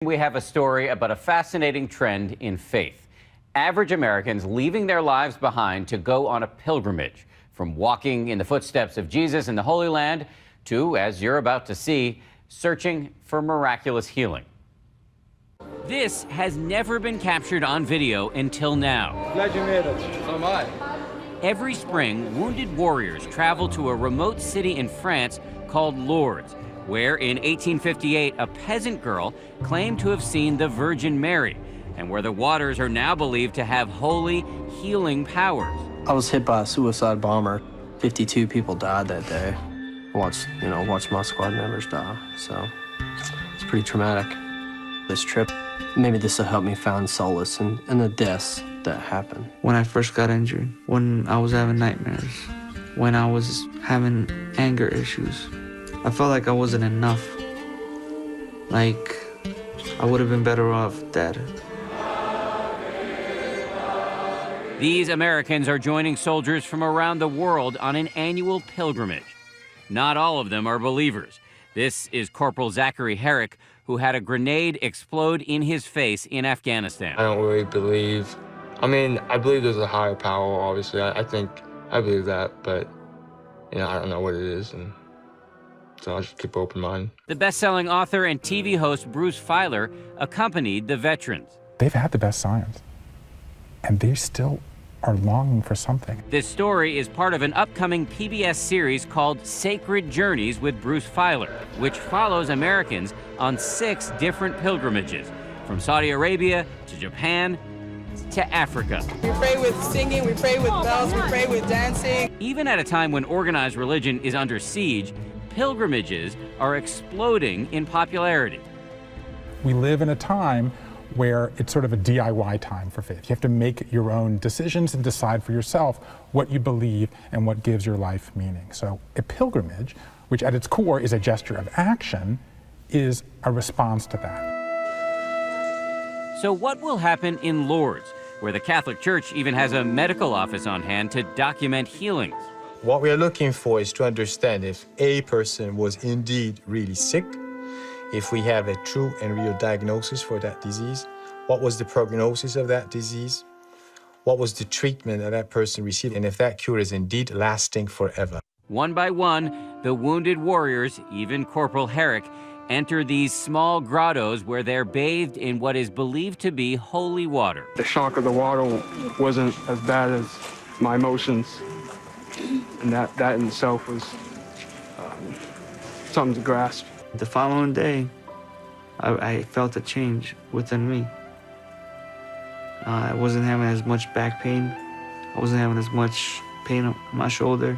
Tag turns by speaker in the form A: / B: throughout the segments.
A: We have a story about a fascinating trend in faith. Average Americans leaving their lives behind to go on a pilgrimage, from walking in the footsteps of Jesus in the Holy Land to, as you're about to see, searching for miraculous healing. This has never been captured on video until now.
B: Glad you made it. So am I.
A: Every spring, wounded warriors travel to a remote city in France called Lourdes, where in 1858 a peasant girl claimed to have seen the Virgin Mary, and where the waters are now believed to have holy, healing powers.
C: I was hit by a suicide bomber. 52 people died that day. I watched my squad members die, so it's pretty traumatic. This trip, maybe this will help me find solace in the deaths that happened.
D: When I first got injured, when I was having nightmares, when I was having anger issues, I felt like I wasn't enough. Like, I would have been better off dead.
A: These Americans are joining soldiers from around the world on an annual pilgrimage. Not all of them are believers. This is Corporal Zachary Herrick, who had a grenade explode in his face in Afghanistan.
E: I don't really believe. I believe there's a higher power, obviously. I believe that, but, I don't know what it is, and so I just keep an open mind.
A: The best-selling author and TV host Bruce Feiler accompanied the veterans.
F: They've had the best science, and they still are longing for something.
A: This story is part of an upcoming PBS series called Sacred Journeys with Bruce Feiler, which follows Americans on 6 different pilgrimages, from Saudi Arabia to Japan to Africa.
G: We pray with singing, we pray with bells, we pray with dancing.
A: Even at a time when organized religion is under siege, pilgrimages are exploding in popularity.
F: We live in a time where it's sort of a DIY time for faith. You have to make your own decisions and decide for yourself what you believe and what gives your life meaning. So a pilgrimage, which at its core is a gesture of action, is a response to that.
A: So what will happen in Lourdes, where the Catholic Church even has a medical office on hand to document healings?
H: What we are looking for is to understand if a person was indeed really sick, if we have a true and real diagnosis for that disease, what was the prognosis of that disease, what was the treatment that that person received, and if that cure is indeed lasting forever.
A: One by one, the wounded warriors, even Corporal Herrick, enter these small grottos where they're bathed in what is believed to be holy water.
B: The shock of the water wasn't as bad as my emotions, and that in itself was something to grasp.
D: The following day, I felt a change within me. I wasn't having as much back pain. I wasn't having as much pain on my shoulder.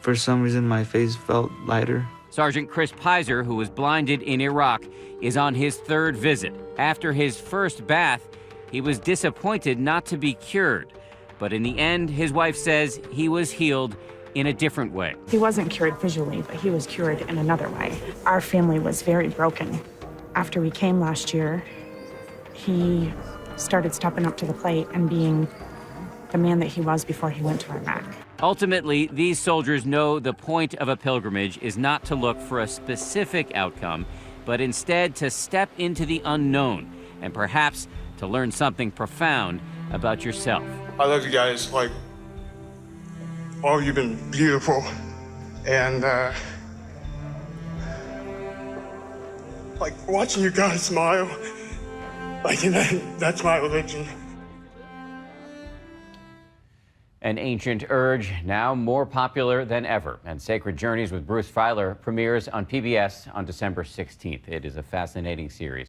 D: For some reason, my face felt lighter.
A: Sergeant Chris Pizer, who was blinded in Iraq, is on his 3rd visit. After his first bath, he was disappointed not to be cured. But in the end, his wife says he was healed in a different way.
I: He wasn't cured visually, but he was cured in another way. Our family was very broken. After we came last year, he started stepping up to the plate and being the man that he was before he went to Iraq.
A: Ultimately, these soldiers know the point of a pilgrimage is not to look for a specific outcome, but instead to step into the unknown and perhaps to learn something profound about yourself.
J: I love you guys. Oh, you've been beautiful. And, watching you guys smile, that's my religion.
A: An ancient urge, now more popular than ever. And Sacred Journeys with Bruce Feiler premieres on PBS on December 16th. It is a fascinating series.